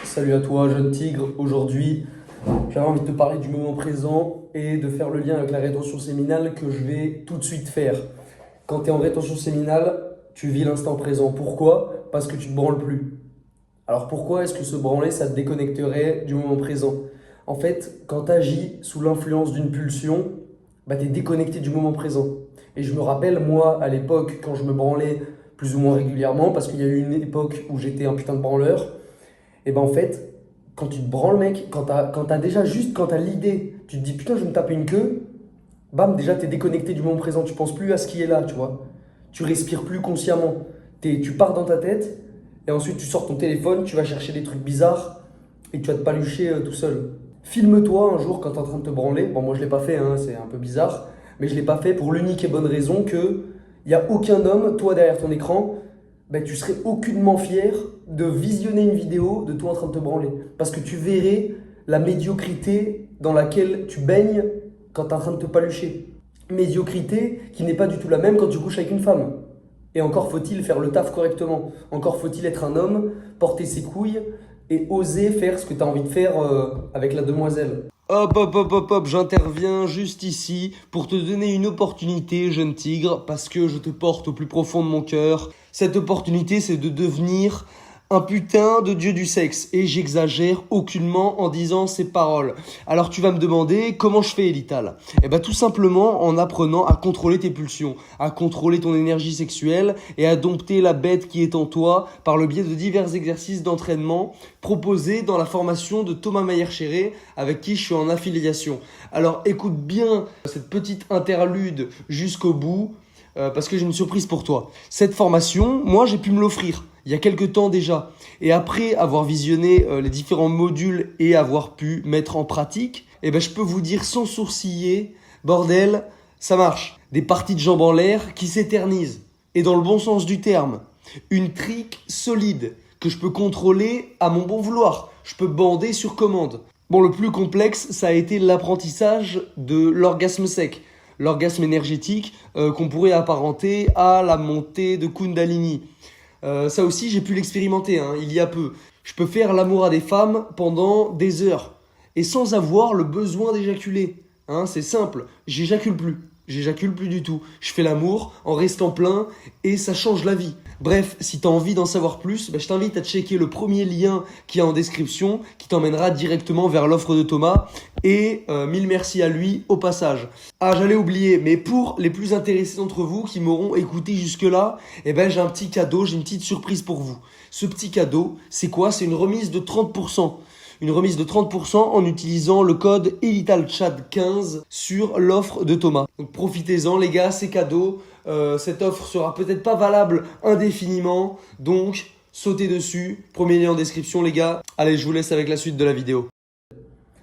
Salut à toi, jeune tigre. Aujourd'hui, j'avais envie de te parler du moment présent et de faire le lien avec la rétention séminale que je vais tout de suite faire. Quand tu es en rétention séminale, tu vis l'instant présent. Pourquoi? Parce que tu te branles plus. Alors pourquoi est-ce que se branler, ça te déconnecterait du moment présent? En fait, quand tu agis sous l'influence d'une pulsion, bah, tu es déconnecté du moment présent. Et je me rappelle, moi, à l'époque, quand je me branlais plus ou moins régulièrement, parce qu'il y a eu une époque où j'étais un putain de branleur, et ben en fait, quand tu te branles, mec, quand t'as déjà juste, quand t'as l'idée, tu te dis putain, je vais me taper une queue, bam, déjà t'es déconnecté du moment présent, tu penses plus à ce qui est là, tu vois. Tu respires plus consciemment. Tu pars dans ta tête, et ensuite tu sors ton téléphone, tu vas chercher des trucs bizarres, et tu vas te palucher tout seul. Filme-toi un jour quand t'es en train de te branler. Bon, moi je l'ai pas fait, hein, c'est un peu bizarre, mais je l'ai pas fait pour l'unique et bonne raison que il n'y a aucun homme, toi derrière ton écran, ben, tu serais aucunement fier de visionner une vidéo de toi en train de te branler. Parce que tu verrais la médiocrité dans laquelle tu baignes quand tu es en train de te palucher. Médiocrité qui n'est pas du tout la même quand tu couches avec une femme. Et encore faut-il faire le taf correctement. Encore faut-il être un homme, porter ses couilles et oser faire ce que tu as envie de faire avec la demoiselle. Hop, hop, hop, hop, hop, j'interviens juste ici pour te donner une opportunité, jeune tigre, parce que je te porte au plus profond de mon cœur. Cette opportunité, c'est de devenir un putain de dieu du sexe. Et j'exagère aucunement en disant ces paroles. Alors tu vas me demander comment je fais, Elital? Eh ben tout simplement en apprenant à contrôler tes pulsions, à contrôler ton énergie sexuelle et à dompter la bête qui est en toi par le biais de divers exercices d'entraînement proposés dans la formation de Thomas Mayer-Chéré avec qui je suis en affiliation. Alors écoute bien cette petite interlude jusqu'au bout. Parce que j'ai une surprise pour toi. Cette formation, moi j'ai pu me l'offrir il y a quelques temps déjà. Et après avoir visionné les différents modules et avoir pu mettre en pratique, eh ben, je peux vous dire sans sourciller, bordel, ça marche. Des parties de jambes en l'air qui s'éternisent. Et dans le bon sens du terme. Une trique solide que je peux contrôler à mon bon vouloir. Je peux bander sur commande. Bon, le plus complexe, ça a été l'apprentissage de l'orgasme sec. L'orgasme énergétique qu'on pourrait apparenter à la montée de Kundalini. Ça aussi, j'ai pu l'expérimenter il y a peu. Je peux faire l'amour à des femmes pendant des heures et sans avoir le besoin d'éjaculer. C'est simple, j'éjacule plus. J'éjacule plus du tout. Je fais l'amour en restant plein et ça change la vie. Bref, si tu as envie d'en savoir plus, je t'invite à checker le premier lien qui est en description qui t'emmènera directement vers l'offre de Thomas. Et mille merci à lui au passage. Ah, j'allais oublier, mais pour les plus intéressés d'entre vous qui m'auront écouté jusque-là, j'ai un petit cadeau, j'ai une petite surprise pour vous. Ce petit cadeau, c'est quoi? C'est une remise de 30%. Une remise de 30% en utilisant le code ELITALCHAT15 sur l'offre de Thomas. Donc profitez-en les gars, c'est cadeau. Cette offre sera peut-être pas valable indéfiniment, donc sautez dessus. Premier lien en description les gars. Allez, je vous laisse avec la suite de la vidéo.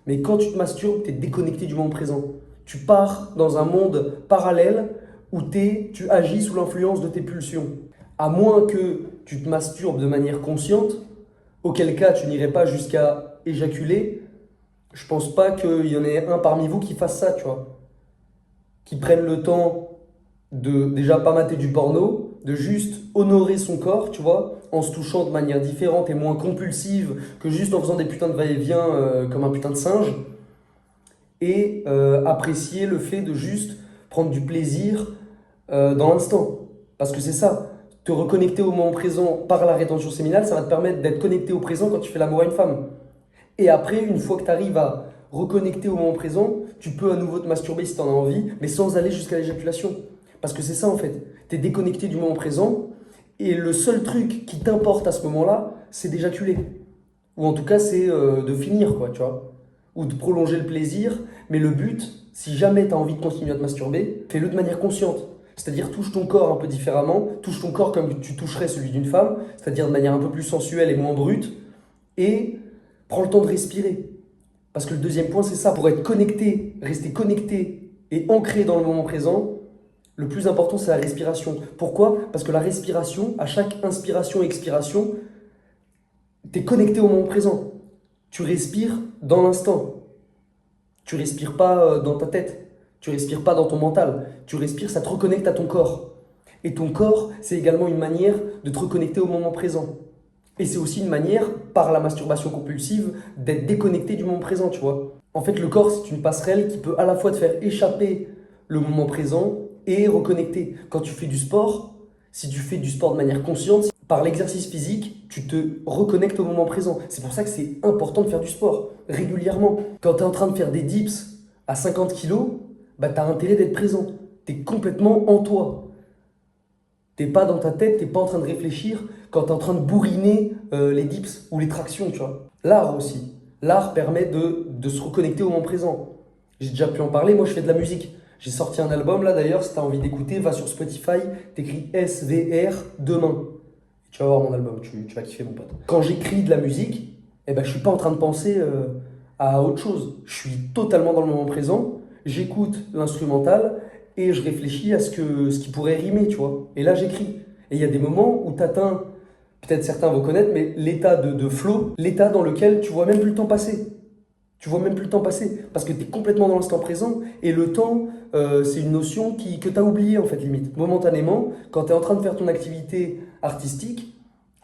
Mais quand tu te masturbes, tu es déconnecté du moment présent. Tu pars dans un monde parallèle où tu agis sous l'influence de tes pulsions. À moins que tu te masturbes de manière consciente, auquel cas tu n'irais pas jusqu'à éjaculer, je pense pas qu'il y en ait un parmi vous qui fasse ça, tu vois. Qui prenne le temps de déjà pas mater du porno, de juste honorer son corps, tu vois, en se touchant de manière différente et moins compulsive que juste en faisant des putains de va-et-vient comme un putain de singe. Et apprécier le fait de juste prendre du plaisir dans l'instant. Parce que c'est ça, te reconnecter au moment présent par la rétention séminale, ça va te permettre d'être connecté au présent quand tu fais l'amour à une femme. Et après, une fois que tu arrives à reconnecter au moment présent, tu peux à nouveau te masturber si tu en as envie, mais sans aller jusqu'à l'éjaculation. Parce que c'est ça en fait, tu es déconnecté du moment présent, et le seul truc qui t'importe à ce moment-là, c'est d'éjaculer. Ou en tout cas, c'est de finir, quoi, tu vois. Ou de prolonger le plaisir, mais le but, si jamais tu as envie de continuer à te masturber, fais-le de manière consciente. C'est-à-dire touche ton corps un peu différemment, touche ton corps comme tu toucherais celui d'une femme, c'est-à-dire de manière un peu plus sensuelle et moins brute, et prends le temps de respirer. Parce que le deuxième point, c'est ça. Pour être connecté, rester connecté et ancré dans le moment présent, le plus important, c'est la respiration. Pourquoi? Parce que la respiration, à chaque inspiration et expiration, tu es connecté au moment présent. Tu respires dans l'instant. Tu respires pas dans ta tête. Tu respires pas dans ton mental. Tu respires, ça te reconnecte à ton corps. Et ton corps, c'est également une manière de te reconnecter au moment présent. Et c'est aussi une manière, par la masturbation compulsive, d'être déconnecté du moment présent, tu vois. En fait, le corps, c'est une passerelle qui peut à la fois te faire échapper le moment présent et reconnecter. Quand tu fais du sport, si tu fais du sport de manière consciente, par l'exercice physique, tu te reconnectes au moment présent. C'est pour ça que c'est important de faire du sport régulièrement. Quand tu es en train de faire des dips à 50 kilos, bah, tu as intérêt d'être présent. Tu es complètement en toi. T'es pas dans ta tête, t'es pas en train de réfléchir quand t'es en train de bourriner les dips ou les tractions, tu vois. L'art aussi. L'art permet de se reconnecter au moment présent. J'ai déjà pu en parler, moi je fais de la musique. J'ai sorti un album là d'ailleurs, si t'as envie d'écouter, va sur Spotify, t'écris SVR demain. Tu vas voir mon album, tu vas kiffer mon pote. Quand j'écris de la musique, eh ben, je suis pas en train de penser à autre chose. Je suis totalement dans le moment présent, j'écoute l'instrumental et je réfléchis à ce qui pourrait rimer, tu vois. Et là, j'écris. Et il y a des moments où tu atteins, peut-être certains vont connaître, mais l'état de flow, l'état dans lequel tu vois même plus le temps passer. Tu vois même plus le temps passer parce que tu es complètement dans l'instant présent et le temps, c'est une notion que tu as oubliée en fait, limite. Momentanément, quand tu es en train de faire ton activité artistique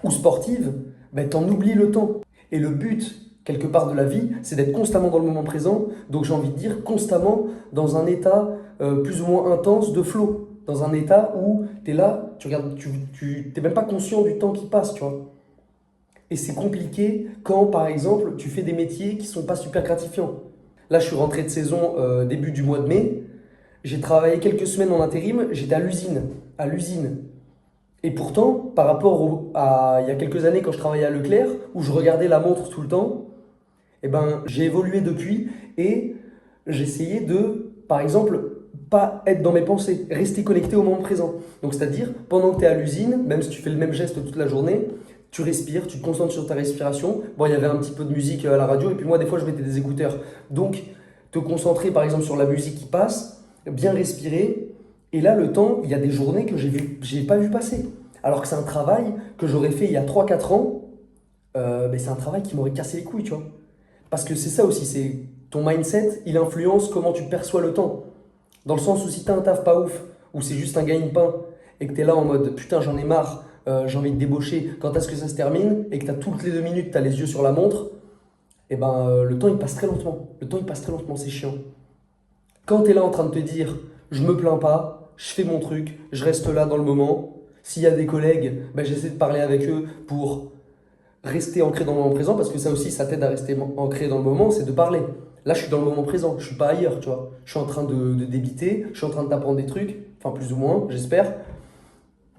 ou sportive, ben, tu en oublies le temps. Et le but, quelque part, de la vie, c'est d'être constamment dans le moment présent. Donc j'ai envie de dire constamment dans un état plus ou moins intense de flow. Dans un état où tu es là, tu regardes, tu t'es même pas conscient du temps qui passe, tu vois. Et c'est compliqué quand, par exemple, tu fais des métiers qui sont pas super gratifiants. Là, je suis rentré de saison début du mois de mai. J'ai travaillé quelques semaines en intérim. J'étais à l'usine. À l'usine. Et pourtant, par rapport à il y a quelques années quand je travaillais à Leclerc, où je regardais la montre tout le temps, eh ben, j'ai évolué depuis et j'essayais de, par exemple, pas être dans mes pensées, rester connecté au moment présent. Donc, c'est-à-dire, pendant que tu es à l'usine, même si tu fais le même geste toute la journée, tu respires, tu te concentres sur ta respiration. Bon, il y avait un petit peu de musique à la radio, et puis moi, des fois, je mettais des écouteurs. Donc, te concentrer, par exemple, sur la musique qui passe, bien respirer. Et là, le temps, il y a des journées que j'ai pas vu passer. Alors que c'est un travail que j'aurais fait il y a 3 4 ans, mais c'est un travail qui m'aurait cassé les couilles, tu vois. Parce que c'est ça aussi, c'est ton mindset, il influence comment tu perçois le temps. Dans le sens où si t'as un taf pas ouf, ou c'est juste un gagne-pain, et que t'es là en mode putain j'en ai marre, j'ai envie de débaucher, quand est-ce que ça se termine, et que t'as toutes les 2 minutes, t'as les yeux sur la montre, et ben le temps il passe très lentement. Le temps il passe très lentement, c'est chiant. Quand t'es là en train de te dire je me plains pas, je fais mon truc, je reste là dans le moment, s'il y a des collègues, ben, j'essaie de parler avec eux pour rester ancré dans le moment présent, parce que ça aussi, ça t'aide à rester ancré dans le moment, c'est de parler. Là, je suis dans le moment présent, je suis pas ailleurs, tu vois. Je suis en train de débiter, je suis en train de t'apprendre des trucs, enfin plus ou moins, j'espère.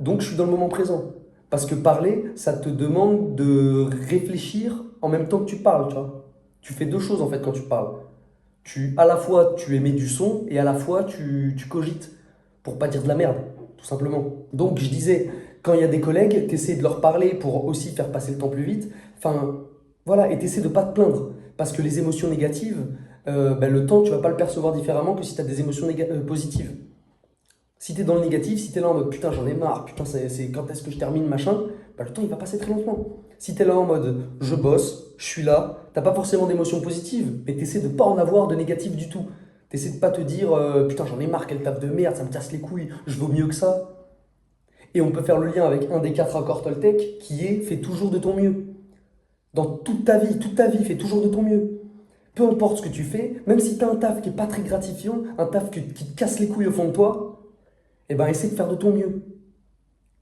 Donc, je suis dans le moment présent. Parce que parler, ça te demande de réfléchir en même temps que tu parles, tu vois. Tu fais deux choses en fait quand tu parles. À la fois, tu émets du son et à la fois, tu cogites pour pas dire de la merde, tout simplement. Donc, je disais, quand il y a des collègues, tu essaies de leur parler pour aussi faire passer le temps plus vite. Enfin, voilà, et tu essaies de pas te plaindre. Parce que les émotions négatives, ben, le temps, tu vas pas le percevoir différemment que si tu as des émotions positives. Si tu es dans le négatif, si tu es là en mode putain, j'en ai marre, putain, c'est quand est-ce que je termine, machin, ben, le temps il va passer très lentement. Si tu es là en mode je bosse, je suis là, t'as pas forcément d'émotions positives, mais tu essaies de pas en avoir de négatif du tout. Tu essaies de pas te dire putain, j'en ai marre, quelle taf de merde, ça me casse les couilles, je vaux mieux que ça. Et on peut faire le lien avec un des 4 accords Toltec qui est fais toujours de ton mieux. Dans toute ta vie, fais toujours de ton mieux. Peu importe ce que tu fais, même si tu as un taf qui n'est pas très gratifiant, un taf qui te casse les couilles au fond de toi, eh ben essaie de faire de ton mieux.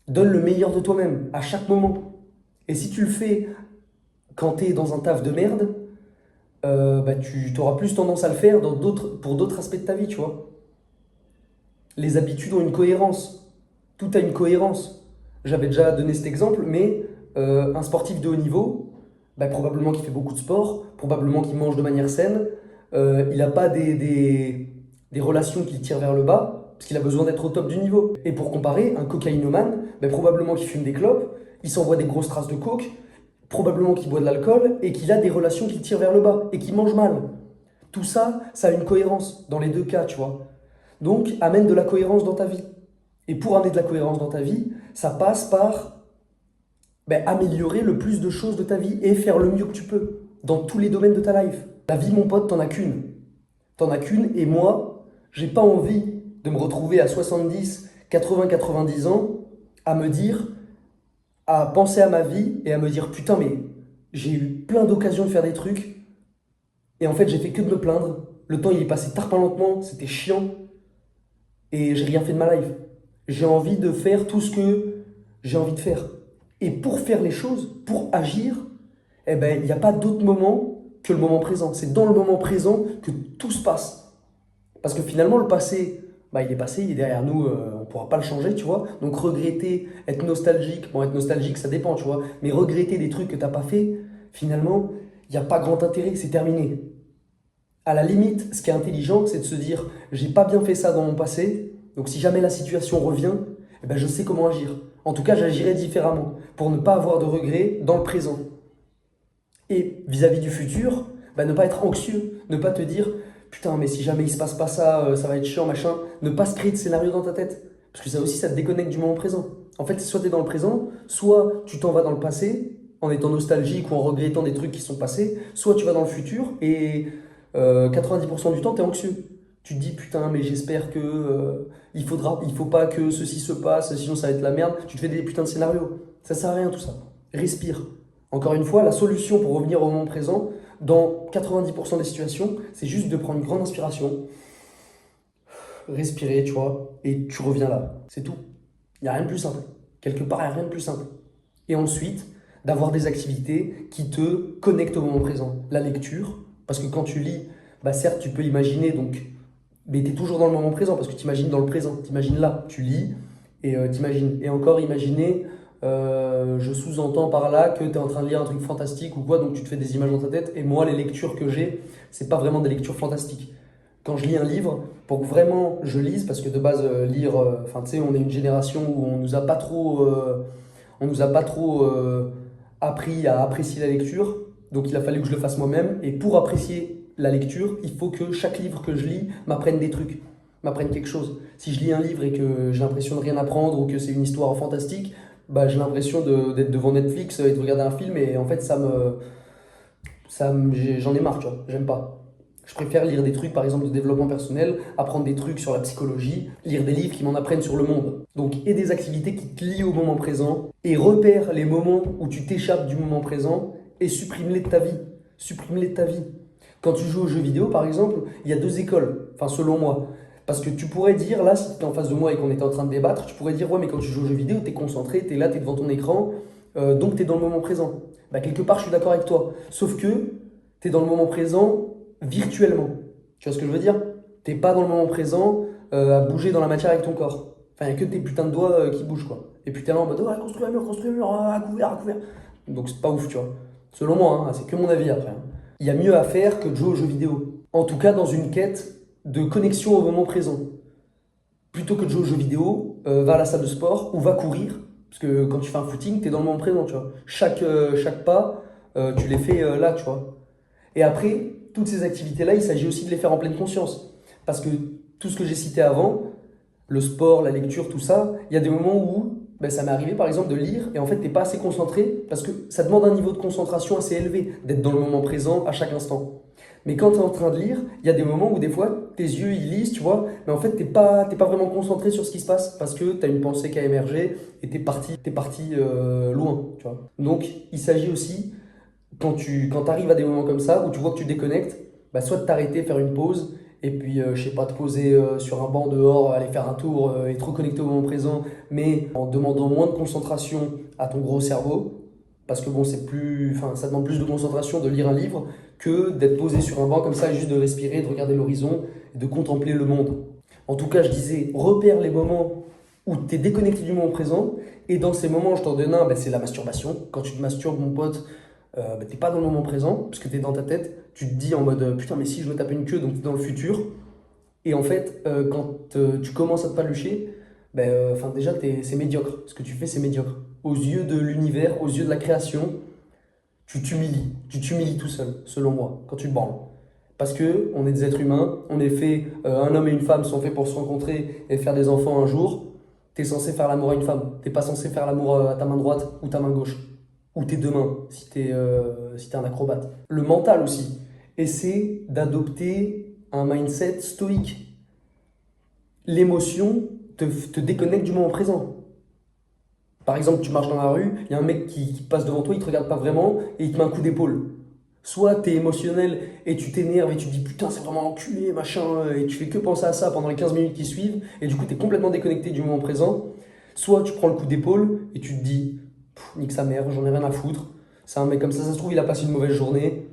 Donne le meilleur de toi-même à chaque moment. Et si tu le fais quand tu es dans un taf de merde, bah tu auras plus tendance à le faire pour d'autres aspects de ta vie, tu vois. Les habitudes ont une cohérence. Tout a une cohérence. J'avais déjà donné cet exemple, mais un sportif de haut niveau, bah, probablement qu'il fait beaucoup de sport, probablement qu'il mange de manière saine, il n'a pas des relations qui le tirent vers le bas, parce qu'il a besoin d'être au top du niveau. Et pour comparer, un cocaïnomane, bah, probablement qu'il fume des clopes, il s'envoie des grosses traces de coke, probablement qu'il boit de l'alcool, et qu'il a des relations qui le tirent vers le bas, et qu'il mange mal. Tout ça, ça a une cohérence dans les deux cas, tu vois. Donc, amène de la cohérence dans ta vie. Et pour amener de la cohérence dans ta vie, ça passe par améliorer le plus de choses de ta vie et faire le mieux que tu peux dans tous les domaines de ta life. La vie, mon pote, t'en as qu'une. T'en as qu'une et moi, j'ai pas envie de me retrouver à 70, 80, 90 ans à me dire à penser à ma vie et à me dire putain, mais j'ai eu plein d'occasions de faire des trucs et en fait, j'ai fait que de me plaindre. Le temps, il est passé tard, pas lentement, c'était chiant et j'ai rien fait de ma life. J'ai envie de faire tout ce que j'ai envie de faire. Et pour faire les choses, pour agir, eh ben, il n'y a pas d'autre moment que le moment présent. C'est dans le moment présent que tout se passe. Parce que finalement, le passé, bah, il est passé, il est derrière nous, on ne pourra pas le changer, tu vois. Donc regretter, être nostalgique, bon, être nostalgique, ça dépend, tu vois. Mais regretter des trucs que tu n'as pas fait, finalement, il n'y a pas grand intérêt, c'est terminé. À la limite, ce qui est intelligent, c'est de se dire, j'ai pas bien fait ça dans mon passé, donc si jamais la situation revient, eh ben, je sais comment agir. En tout cas, j'agirai différemment pour ne pas avoir de regrets dans le présent. Et vis-à-vis du futur, bah, ne pas être anxieux, ne pas te dire putain, mais si jamais il se passe pas ça, ça va être chiant, machin. Ne pas se créer de scénario dans ta tête. Parce que ça aussi, ça te déconnecte du moment présent. En fait, soit tu es dans le présent, soit tu t'en vas dans le passé en étant nostalgique ou en regrettant des trucs qui sont passés, soit tu vas dans le futur et 90% du temps, tu es anxieux. Tu te dis putain, mais j'espère que il faut pas que ceci se passe, sinon ça va être la merde. Tu te fais des putains de scénarios. Ça sert à rien tout ça. Respire. Encore une fois, la solution pour revenir au moment présent, dans 90% des situations, c'est juste de prendre une grande inspiration, respirer, tu vois, et tu reviens là. C'est tout. Il n'y a rien de plus simple. Quelque part, il n'y a rien de plus simple. Et ensuite, d'avoir des activités qui te connectent au moment présent. La lecture, parce que quand tu lis, bah certes, tu peux imaginer, donc, mais tu es toujours dans le moment présent, parce que tu imagines dans le présent. Tu imagines là, tu lis et tu imagines. Et encore, imaginer, je sous-entends par là que tu es en train de lire un truc fantastique ou quoi, donc tu te fais des images dans ta tête. Et moi, les lectures que j'ai, c'est pas vraiment des lectures fantastiques. Quand je lis un livre, pour que vraiment je lise, parce que de base, lire, enfin, tu sais, on est une génération où on nous a pas trop appris à apprécier la lecture. Donc il a fallu que je le fasse moi-même. Et pour apprécier la lecture, il faut que chaque livre que je lis m'apprenne des trucs, m'apprenne quelque chose. Si je lis un livre et que j'ai l'impression de rien apprendre ou que c'est une histoire fantastique, bah, j'ai l'impression d'être devant Netflix et de regarder un film et en fait j'en ai marre, tu vois, j'aime pas. Je préfère lire des trucs, par exemple, de développement personnel, apprendre des trucs sur la psychologie, lire des livres qui m'en apprennent sur le monde. Donc, et des activités qui te lient au moment présent, et repère les moments où tu t'échappes du moment présent, et supprime-les de ta vie. Supprime-les de ta vie. Quand tu joues aux jeux vidéo, par exemple, il y a deux écoles, enfin, selon moi. Parce que tu pourrais dire, là, si tu étais en face de moi et qu'on était en train de débattre, tu pourrais dire, ouais, mais quand tu joues aux jeux vidéo, tu es concentré, tu es là, tu es devant ton écran, donc tu es dans le moment présent. Bah, quelque part, je suis d'accord avec toi. Sauf que tu es dans le moment présent virtuellement. Tu vois ce que je veux dire? T'es pas dans le moment présent à bouger dans la matière avec ton corps. Enfin, il n'y a que tes putains de doigts qui bougent, quoi. Et puis t'es là en mode, ouais, construis un mur, à couvert, à couvert. Donc c'est pas ouf, tu vois. Selon moi, hein, c'est que mon avis après, hein. Il y a mieux à faire que de jouer aux jeux vidéo. En tout cas, dans une quête de connexion au moment présent. Plutôt que de jouer aux jeux vidéo, va à la salle de sport ou va courir. Parce que quand tu fais un footing, t'es dans le moment présent, tu vois. Chaque pas, tu les fais là, tu vois. Et après, toutes ces activités-là, il s'agit aussi de les faire en pleine conscience. Parce que tout ce que j'ai cité avant, le sport, la lecture, tout ça, il y a des moments où ben, ça m'est arrivé par exemple de lire et en fait, tu n'es pas assez concentré parce que ça demande un niveau de concentration assez élevé d'être dans le moment présent à chaque instant. Mais quand tu es en train de lire, il y a des moments où des fois, tes yeux, ils lisent, tu vois, mais en fait, t'es pas vraiment concentré sur ce qui se passe parce que tu as une pensée qui a émergé et t'es parti loin, tu vois. Donc, il s'agit aussi quand arrives à des moments comme ça où tu vois que tu déconnectes, bah, soit de t'arrêter, faire une pause, et puis je sais pas, te poser sur un banc dehors, aller faire un tour et te reconnecter au moment présent, mais en demandant moins de concentration à ton gros cerveau, parce que bon, enfin, ça demande plus de concentration de lire un livre que d'être posé sur un banc comme ça et juste de respirer, de regarder l'horizon et de contempler le monde. En tout cas, je disais, repère les moments où tu es déconnecté du moment présent, et dans ces moments, je t'en donne un, bah, c'est la masturbation. Quand tu te masturbes, mon pote, bah, t'es pas dans le moment présent, parce que t'es dans ta tête, tu te dis en mode putain, mais si je me tape une queue, donc t'es dans le futur. Et en fait, quand tu commences à te palucher, ben, déjà, c'est médiocre. Ce que tu fais, c'est médiocre. Aux yeux de l'univers, aux yeux de la création, tu t'humilies tout seul, selon moi, quand tu te branles. Parce que on est des êtres humains, on est fait, un homme et une femme sont faits pour se rencontrer et faire des enfants un jour. T'es censé faire l'amour à une femme. T'es pas censé faire l'amour à ta main droite ou ta main gauche. Ou tes deux mains, si t'es un acrobate. Le mental aussi. Essaie d'adopter un mindset stoïque. L'émotion te déconnecte du moment présent. Par exemple, tu marches dans la rue, il y a un mec qui passe devant toi, il te regarde pas vraiment et il te met un coup d'épaule. Soit tu es émotionnel et tu t'énerves et tu te dis putain, c'est vraiment enculé, machin, et tu fais que penser à ça pendant les 15 minutes qui suivent, et du coup, tu es complètement déconnecté du moment présent. Soit tu prends le coup d'épaule et tu te dis, nique sa mère, j'en ai rien à foutre. C'est un mec comme ça se trouve, il a passé une mauvaise journée.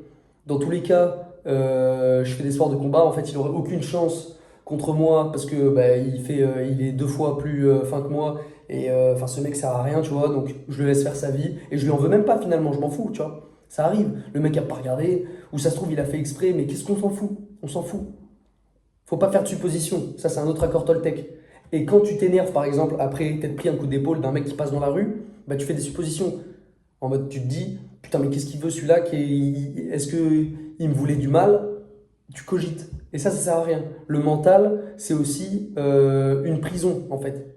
Dans tous les cas, je fais des sports de combat. En fait, il n'aurait aucune chance contre moi parce que bah, il est 2 fois plus fin que moi. Et enfin, ce mec sert à rien, tu vois. Donc, je le laisse faire sa vie. Et je lui en veux même pas finalement, je m'en fous, tu vois. Ça arrive. Le mec a pas regardé. Ou ça se trouve, il a fait exprès. Mais qu'est-ce qu'on s'en fout? On s'en fout. Faut pas faire de suppositions. Ça, c'est un autre accord Toltec. Et quand tu t'énerves, par exemple, après t'être pris un coup d'épaule d'un mec qui passe dans la rue, bah, tu fais des suppositions. En mode, tu te dis, putain, mais qu'est-ce qu'il veut celui-là est-ce qu'il me voulait du mal? Tu cogites. Et ça sert à rien. Le mental, c'est aussi une prison, en fait.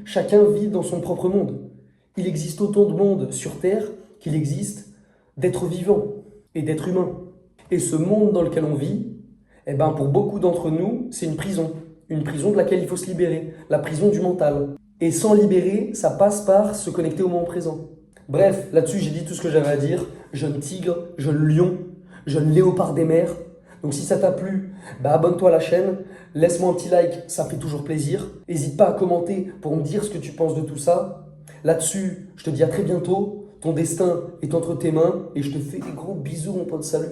Chacun vit dans son propre monde. Il existe autant de mondes sur Terre qu'il existe d'êtres vivants et d'êtres humains. Et ce monde dans lequel on vit, eh ben, pour beaucoup d'entre nous, c'est une prison. Une prison de laquelle il faut se libérer. La prison du mental. Et sans libérer, ça passe par se connecter au moment présent. Bref, là-dessus, j'ai dit tout ce que j'avais à dire. Jeune tigre, jeune lion, jeune léopard des mers. Donc si ça t'a plu, bah abonne-toi à la chaîne, laisse-moi un petit like, ça fait toujours plaisir. N'hésite pas à commenter pour me dire ce que tu penses de tout ça. Là-dessus, je te dis à très bientôt. Ton destin est entre tes mains et je te fais des gros bisous, mon pote. Salut.